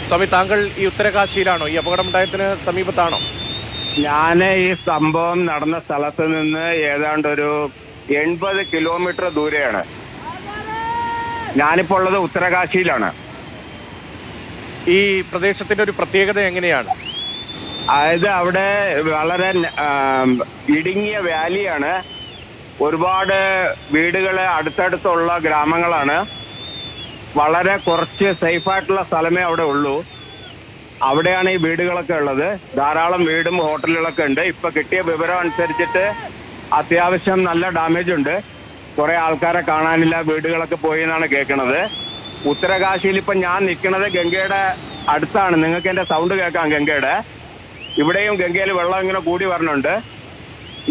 സ്വാമി, താങ്കൾ ഈ ഉത്തരകാശിയിലാണോ? ഈ അപകടമുണ്ടായതിന് സമീപത്താണോ? ഞാൻ ഈ സംഭവം നടന്ന സ്ഥലത്ത് നിന്ന് ഏതാണ്ട് ഒരു 80 കിലോമീറ്റർ ദൂരെയാണ്. ഞാനിപ്പോൾ ഉള്ളത് ഉത്തരകാശിയിലാണ്. ഈ പ്രദേശത്തിന്റെ ഒരു പ്രത്യേകത എങ്ങനെയാണ്? അതായത് അവിടെ വളരെ ഇടുങ്ങിയ വാലിയാണ്. ഒരുപാട് വീടുകൾ അടുത്തടുത്തുള്ള ഗ്രാമങ്ങളാണ്. വളരെ കുറച്ച് സേഫായിട്ടുള്ള സ്ഥലമേ അവിടെ ഉള്ളൂ. അവിടെയാണ് ഈ വീടുകളൊക്കെ ഉള്ളത്. ധാരാളം വീടും ഹോട്ടലുകളൊക്കെ ഉണ്ട്. ഇപ്പൊ കിട്ടിയ വിവരം അനുസരിച്ചിട്ട് അത്യാവശ്യം നല്ല ഡാമേജ് ഉണ്ട്. കുറെ ആൾക്കാരെ കാണാനില്ല, വീടുകളൊക്കെ പോയി എന്നാണ് കേൾക്കുന്നത്. ഉത്തരകാശിയിൽ ഇപ്പൊ ഞാൻ നിൽക്കുന്നത് ഗംഗയുടെ അടുത്താണ്. നിങ്ങൾക്ക് എന്റെ സൗണ്ട് കേൾക്കാം ഗംഗയുടെ. ഇവിടെയും ഗംഗയിൽ വെള്ളം ഇങ്ങനെ കൂടി വരണുണ്ട്.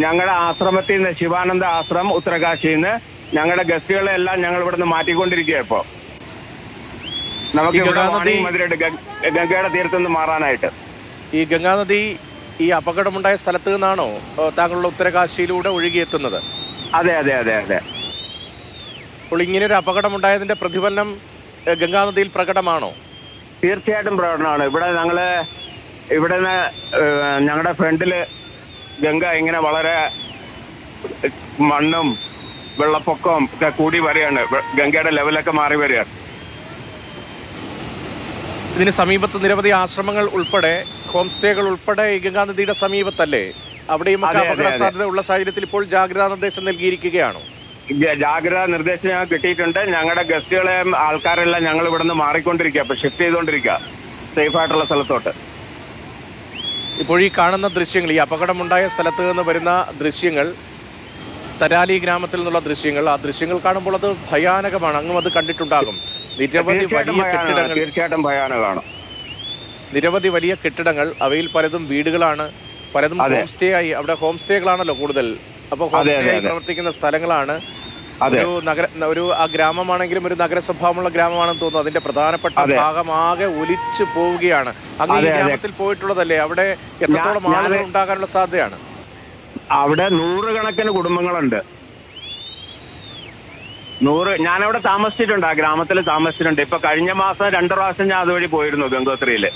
ഞങ്ങളുടെ ആശ്രമത്തിൽ നിന്ന്, ശിവാനന്ദ ആശ്രമം ഉത്തരകാശിയിൽ നിന്ന്, ഞങ്ങളുടെ ഗസ്റ്റുകളെല്ലാം ഞങ്ങൾ ഇവിടെ നിന്ന് മാറ്റിക്കൊണ്ടിരിക്കുക. ഇപ്പോൾ നമുക്ക് ഇവിടെ വാണിംഗ് മതിലുണ്ട് ഗംഗയുടെ തീരത്തുനിന്ന് മാറാനായിട്ട്. ഈ ഗംഗാനദി ഈ അപകടമുണ്ടായ സ്ഥലത്ത് നിന്നാണോ താങ്കളുടെ ഉത്തരകാശിയിലൂടെ ഒഴുകിയെത്തുന്നത്? അതെ അതെ അതെ അതെ. അപ്പോൾ ഇങ്ങനെയൊരു അപകടമുണ്ടായതിന്റെ പ്രതിഫലനം ഗംഗാനദിയിൽ പ്രകടമാണോ? തീർച്ചയായിട്ടും പ്രകടനമാണ്. ഇവിടെ നിന്ന് ഞങ്ങളുടെ ഫ്രണ്ടില് ഗംഗ ഇങ്ങനെ വളരെ മണ്ണും വെള്ളപ്പൊക്കവും ഒക്കെ കൂടി വരികയാണ്. ഗംഗയുടെ ലെവലൊക്കെ മാറി വരികയാണ്. ഇതിന് സമീപത്ത് നിരവധി ആശ്രമങ്ങൾ ഉൾപ്പെടെ, ഹോം സ്റ്റേകൾ ഉൾപ്പെടെ ഈ ഗംഗാനദിയുടെ സമീപത്തല്ലേ? അവിടെയും അപകട സാധ്യത ഉള്ള സാഹചര്യത്തിൽ ഇപ്പോൾ ജാഗ്രതാ നിർദ്ദേശം നൽകിയിരിക്കുകയാണോ? ജാഗ്രതാ നിർദ്ദേശം ഞങ്ങൾ കിട്ടിയിട്ടുണ്ട്. ഞങ്ങളുടെ ഗസ്റ്റുകളെയും ആൾക്കാരെല്ലാം ഞങ്ങൾ ഇവിടെ നിന്ന് മാറിക്കൊണ്ടിരിക്കുക, ഇപ്പൊ ഷിഫ്റ്റ് ചെയ്തുകൊണ്ടിരിക്കുക സേഫായിട്ടുള്ള സ്ഥലത്തോട്ട്. ഇപ്പോൾ ഈ കാണുന്ന ദൃശ്യങ്ങൾ, ഈ അപകടമുണ്ടായ സ്ഥലത്ത് നിന്ന് വരുന്ന ദൃശ്യങ്ങൾ, തരാലി ഗ്രാമത്തിൽ നിന്നുള്ള ദൃശ്യങ്ങൾ, ആ ദൃശ്യങ്ങൾ കാണുമ്പോൾ അത് ഭയാനകമാണ്. അങ്ങും അത് കണ്ടിട്ടുണ്ടാകും. നിരവധി വലിയ കെട്ടിടങ്ങൾ, തീർച്ചയായിട്ടും ഭയാനകമാണ്. നിരവധി വലിയ കെട്ടിടങ്ങൾ, അവയിൽ പലതും വീടുകളാണ്, പലതും ഹോം സ്റ്റേ ആയി. അവിടെ ഹോം സ്റ്റേകളാണല്ലോ കൂടുതൽ. അപ്പോൾ ഹോം സ്റ്റേ ആയി പ്രവർത്തിക്കുന്ന സ്ഥലങ്ങളാണ്. ഒരു ആ ഗ്രാമമാണെങ്കിലും ഒരു നഗര സ്വഭാവമുള്ള ഗ്രാമമാണെന്ന് തോന്നുന്നു. അതിന്റെ പ്രധാനപ്പെട്ട ഭാഗമാകെ ഒലിച്ചു പോവുകയാണ്. അങ്ങ് ഈ ഗ്രാമത്തിൽ പോയിട്ടുള്ളതല്ലേ? അവിടെ എത്രത്തോളം ആളുകൾ ഉണ്ടാകാനുള്ള സാധ്യതയാണ്? അവിടെ നൂറുകണക്കിന് കുടുംബങ്ങളുണ്ട്. ഞാനവിടെ താമസിച്ചിട്ടുണ്ട്, ആ ഗ്രാമത്തിൽ താമസിച്ചിട്ടുണ്ട്. ഇപ്പൊ കഴിഞ്ഞ മാസം 2 പ്രാവശ്യം ഞാൻ അതുവഴി പോയിരുന്നു, ഗംഗോത്രിയില്.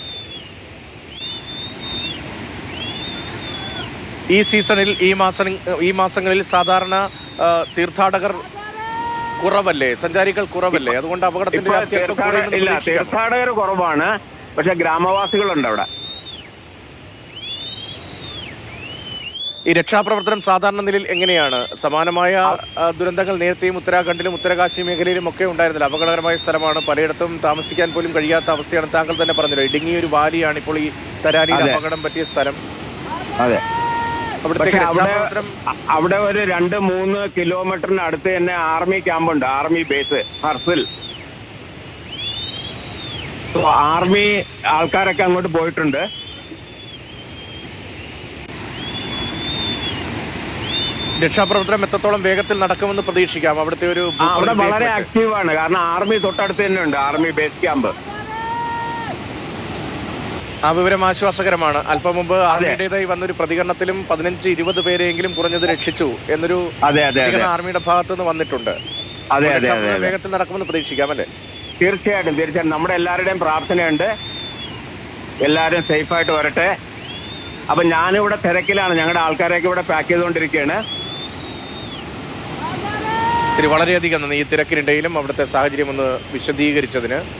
ഈ സീസണിൽ ഈ മാസങ്ങളിൽ സാധാരണ തീർത്ഥാടകർ കുറവല്ലേ, സഞ്ചാരികൾ കുറവല്ലേ? അതുകൊണ്ട് അപകടത്തിന്റെ തീർത്ഥാടകർ കുറവാണ്, പക്ഷെ ഗ്രാമവാസികളുണ്ട് അവിടെ. ഈ രക്ഷാപ്രവർത്തനം സാധാരണ നിലയിൽ എങ്ങനെയാണ്? സമാനമായ ദുരന്തങ്ങൾ നേരത്തെയും ഉത്തരാഖണ്ഡിലും ഉത്തരകാശി മേഖലയിലും ഒക്കെ ഉണ്ടായിരുന്നില്ല. അപകടകരമായ സ്ഥലമാണ്, പലയിടത്തും താമസിക്കാൻ പോലും കഴിയാത്ത അവസ്ഥയാണ്. താങ്കൾ തന്നെ പറഞ്ഞല്ലോ, ഇടുങ്ങിയൊരു വാലിയാണ് ഇപ്പോൾ ഈ തരാലിയിൽ അപകടം പറ്റിയ സ്ഥലം. അതെ. അവിടെ ഒരു 2-3 കിലോമീറ്ററിന് അടുത്ത് തന്നെ ആർമി ക്യാമ്പുണ്ട്, ആർമി ബേസ് ഹർസിൽ. ആർമി ആൾക്കാരൊക്കെ അങ്ങോട്ട് പോയിട്ടുണ്ട്. രക്ഷാപ്രവർത്തനം എത്രത്തോളം വേഗത്തിൽ നടക്കുമെന്ന് പ്രതീക്ഷിക്കാം? അവിടുത്തെ അവിടെ വളരെ ആക്റ്റീവാണ്, കാരണം ആർമി തൊട്ടടുത്ത് തന്നെ ഉണ്ട്, ആർമി ബേസ് ക്യാമ്പ്. ആ വിവരം ആശ്വാസകരമാണ്. അല്പം മുമ്പ് ആർമിയുടേതായി വന്നൊരു പ്രതികരണത്തിലും 15-20 പേരെങ്കിലും കുറഞ്ഞത് രക്ഷിച്ചു എന്നൊരു ആർമിയുടെ ഭാഗത്തു നിന്ന് വന്നിട്ടുണ്ട്. വേഗത്തിൽ നടക്കുമെന്ന് പ്രതീക്ഷിക്കാം അല്ലേ? തീർച്ചയായിട്ടും നമ്മുടെ എല്ലാവരുടെയും പ്രാർത്ഥനയുണ്ട്, എല്ലാവരും സേഫായിട്ട് വരട്ടെ. അപ്പൊ ഞാനിവിടെ തിരക്കിലാണ്, ഞങ്ങളുടെ ആൾക്കാരെയൊക്കെ ഇവിടെ പാക്ക് ചെയ്തുകൊണ്ടിരിക്കുകയാണ്. ശരി, വളരെയധികം നന്ദി ഈ തിരക്കിനിടയിലും അവിടുത്തെ സാഹചര്യം ഒന്ന് വിശദീകരിച്ചതിന്.